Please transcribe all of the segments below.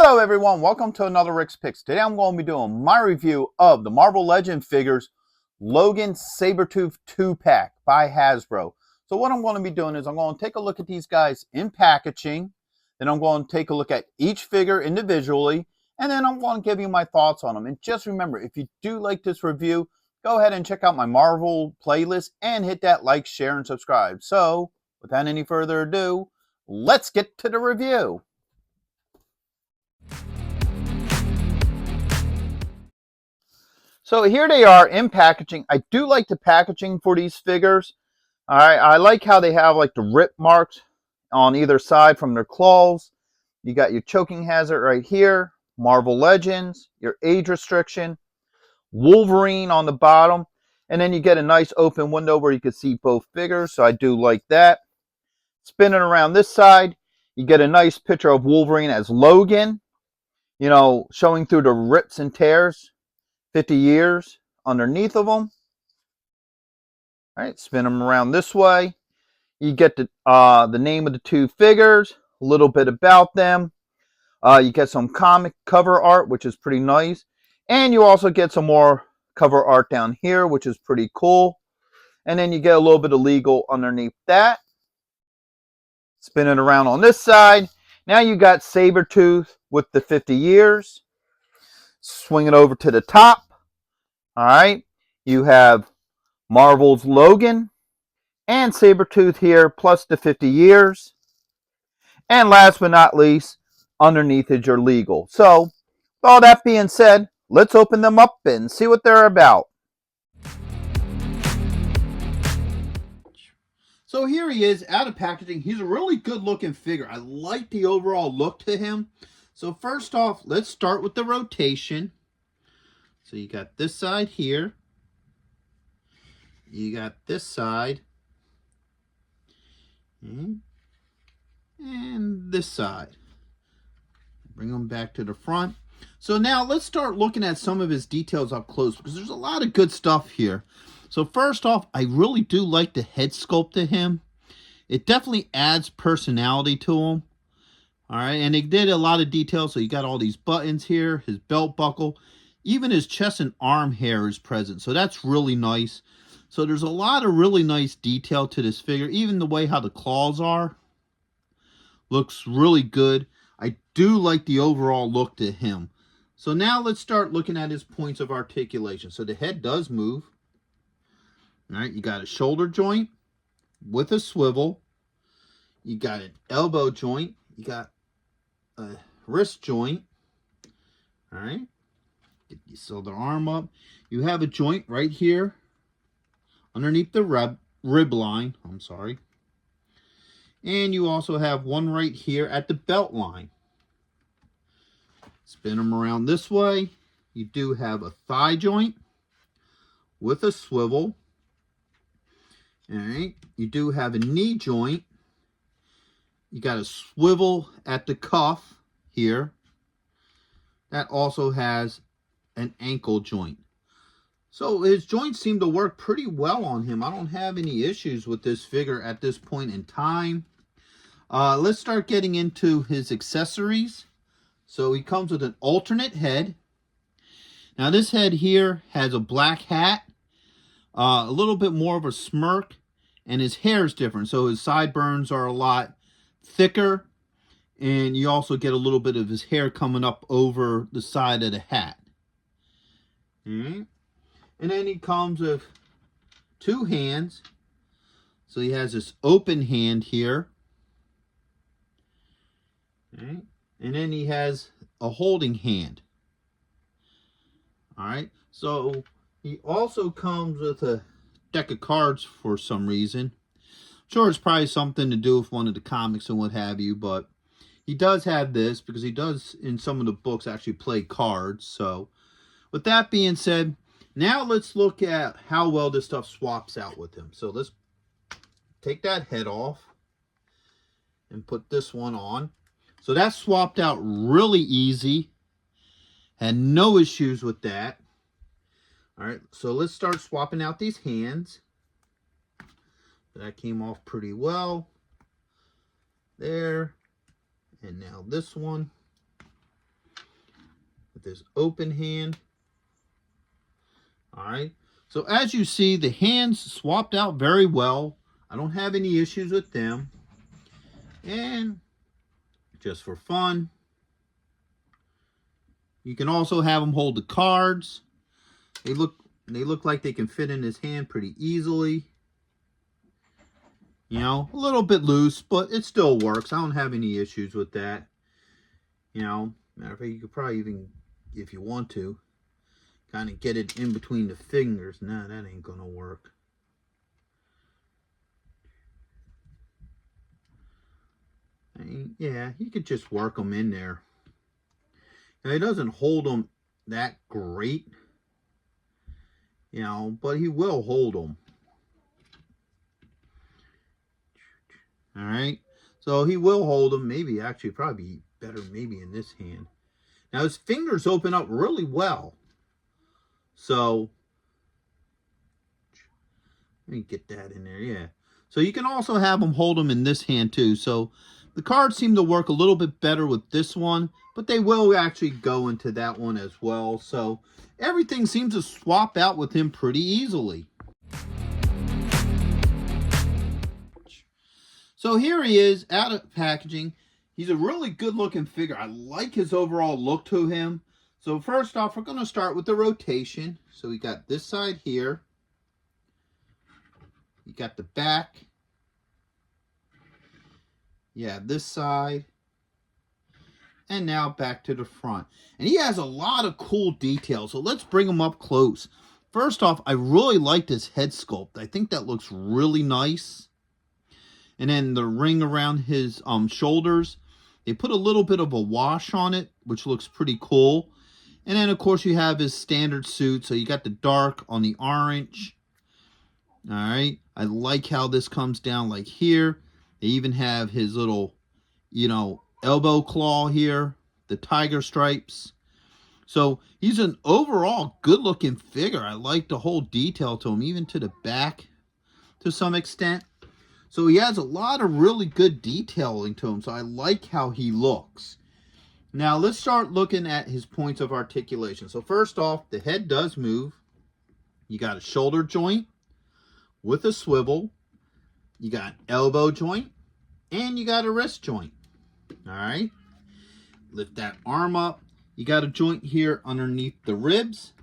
Hello everyone, welcome to another Rick's Picks. Today I'm going to be doing my review of the Marvel Legend figures Logan Sabretooth 2-pack by Hasbro. So what I'm going to be doing is I'm going to take a look at these guys in packaging, then I'm going to take a look at each figure individually, and then I'm going to give you my thoughts on them. And just remember, if you do like this review, go ahead and check out my Marvel playlist and hit that like, share, and subscribe. So without any further ado, let's get to the review. So here they are in packaging. I do like the packaging for these figures. All right, I like how they have like the rip marks on either side from their claws. You got your choking hazard right here, Marvel Legends, your age restriction, Wolverine on the bottom, and then you get a nice open window where you can see both figures, so I do like that. Spinning around this side, you get a nice picture of Wolverine as Logan, you know, showing through the rips and tears. 50 years underneath of them. All right, spin them around this way. You get the name of the two figures, a little bit about them. You get some comic cover art, which is pretty nice. And you also get some more cover art down here, which is pretty cool. And then you get a little bit of legal underneath that. Spin it around on this side. Now you got Sabretooth with the 50 years. Swing it over to the top. All right, you have Marvel's Logan and Sabretooth here, plus the 50 years. And last but not least, underneath is your legal. So, with all that being said, let's open them up and see what they're about. So here he is out of packaging. He's a really good looking figure. I like the overall look to him. So first off, let's start with the rotation. So you got this side here. You got this side. And this side. Bring them back to the front. So now let's start looking at some of his details up close, because there's a lot of good stuff here. So first off, I really do like the head sculpt to him. It definitely adds personality to him. All right, and they did a lot of details. So you got all these buttons here, his belt buckle. Even his chest and arm hair is present. So that's really nice. So there's a lot of really nice detail to this figure. Even the way how the claws are. Looks really good. I do like the overall look to him. So now let's start looking at his points of articulation. So the head does move. All right, you got a shoulder joint with a swivel. You got an elbow joint. You got a wrist joint. All right. Get this other arm up. You have a joint right here underneath the rib line. I'm sorry. And you also have one right here at the belt line. Spin them around this way. You do have a thigh joint with a swivel. All right. You do have a knee joint. You got a swivel at the cuff here. That also has an ankle joint. So his joints seem to work pretty well on him. I don't have any issues with this figure at this point in time. Let's start getting into his accessories. So he comes with an alternate head. Now this head here has a black hat, a little bit more of a smirk, and his hair is different. So his sideburns are a lot thicker, and you also get a little bit of his hair coming up over the side of the hat. All right. And then he comes with two hands. So he has this open hand here. All right. And then he has a holding hand. All right. So he also comes with a deck of cards for some reason. I'm sure it's probably something to do with one of the comics and what have you, but he does have this because he does in some of the books actually play cards. So with that being said, now let's look at how well this stuff swaps out with him. So let's take that head off and put this one on. So that swapped out really easy. Had no issues with that. All right, so let's start swapping out these hands. That came off pretty well. There. And now this one. with this open hand. All right. So as you see, the hands swapped out very well. I don't have any issues with them. And just for fun, you can also have them hold the cards. They look like they can fit in his hand pretty easily. You know, a little bit loose, but it still works. I don't have any issues with that. You know, matter of fact, you could probably even, if you want to, kind of get it in between the fingers. Nah, that ain't gonna work. Yeah, you could just work them in there. Now, he doesn't hold them that great, you know, but he will hold them. All right, so he will hold them. Maybe actually probably better maybe in this hand. Now his fingers open up really well. So let me get that in there. Yeah. So you can also have them hold them in this hand too. So the cards seem to work a little bit better with this one, but they will actually go into that one as well. So everything seems to swap out with him pretty easily. So here he is out of packaging. He's a really good looking figure. I like his overall look to him. So first off, we're going to start with the rotation. So we got this side here. You got the back. Yeah, this side. And now back to the front. And he has a lot of cool details. So let's bring him up close. First off, I really like this head sculpt. I think that looks really nice. And then the ring around his shoulders, they put a little bit of a wash on it, which looks pretty cool. And then, of course, you have his standard suit. So you got the dark on the orange. All right. I like how this comes down like here. They even have his little, you know, elbow claw here, the tiger stripes. So he's an overall good-looking figure. I like the whole detail to him, even to the back to some extent. So he has a lot of really good detailing to him. So I like how he looks. Now let's start looking at his points of articulation. So first off, the head does move. You got a shoulder joint with a swivel. You got an elbow joint. And you got a wrist joint. All right. Lift that arm up. You got a joint here underneath the ribs.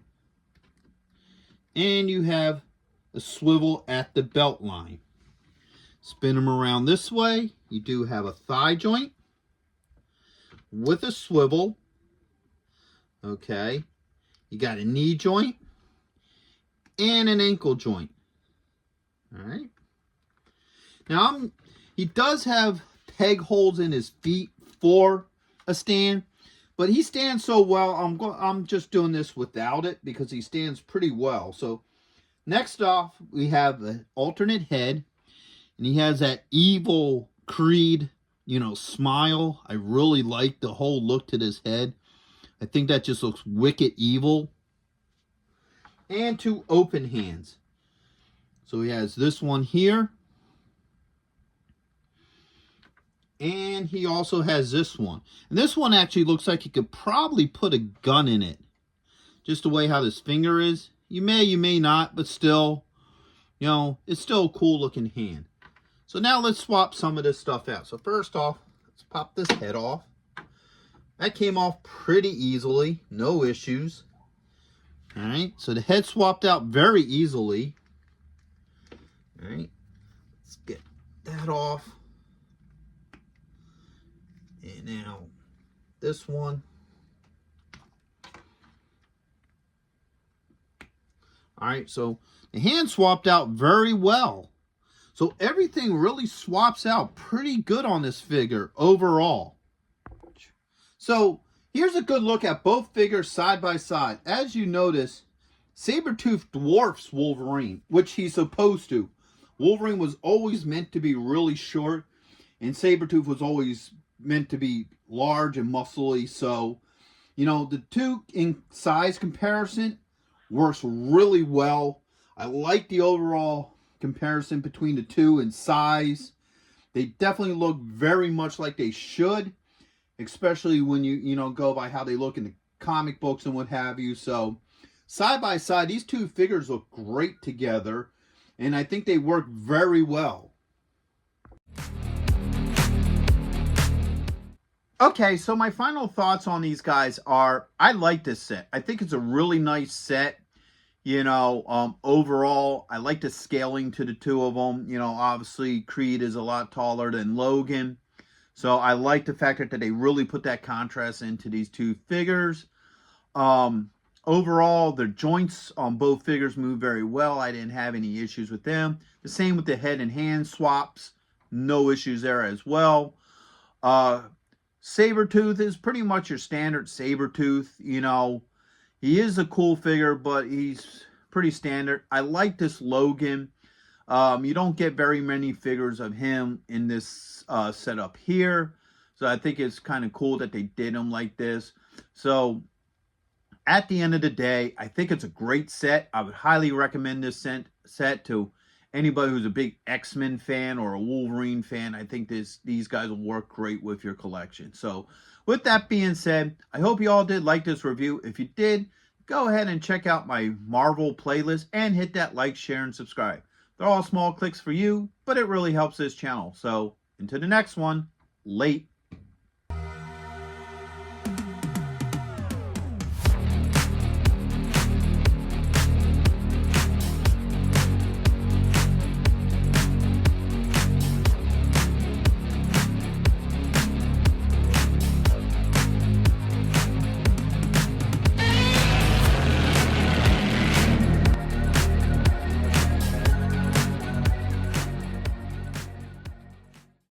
And you have a swivel at the belt line. Spin them around this way. You do have a thigh joint with a swivel. Okay. You got a knee joint and an ankle joint. All right. Now, he does have peg holes in his feet for a stand, but he stands so well, I'm just doing this without it because he stands pretty well. So next off, we have an alternate head. And he has that evil Creed, you know, smile. I really like the whole look to this head. I think that just looks wicked evil. And two open hands. So he has this one here. And he also has this one. And this one actually looks like you could probably put a gun in it. Just the way how this finger is. You may not, but still, you know, it's still a cool looking hand. So now let's swap some of this stuff out. So first off, let's pop this head off. That came off pretty easily. No issues. All right. So the head swapped out very easily. All right. Let's get that off. And now this one. All right. So the hand swapped out very well. So everything really swaps out pretty good on this figure overall. So here's a good look at both figures side by side. As you notice, Sabretooth dwarfs Wolverine, which he's supposed to. Wolverine was always meant to be really short, and Sabretooth was always meant to be large and muscly. So, you know, the two in size comparison works really well. I like the overall comparison between the two in size. They definitely look very much like they should, especially when you go by how they look in the comic books and what have you. So side by side, these two figures look great together, and I think they work very well. Okay, so my final thoughts on these guys are, I like this set. I think it's a really nice set. You know, overall, I like the scaling to the two of them. You know, obviously Creed is a lot taller than Logan. So I like the fact that they really put that contrast into these two figures. Overall, the joints on both figures move very well. I didn't have any issues with them. The same with the head and hand swaps. No issues there as well. Sabretooth is pretty much your standard Sabretooth. You know, he is a cool figure, but he's pretty standard. I like this Logan. You don't get very many figures of him in this setup here. So I think it's kind of cool that they did him like this. So at the end of the day, I think it's a great set. I would highly recommend this set to anybody who's a big X-Men fan or a Wolverine fan. I think these guys will work great with your collection. So with that being said, I hope you all did like this review. If you did, go ahead and check out my Marvel playlist and hit that like, share, and subscribe. They're all small clicks for you, but it really helps this channel. So until the next one, late.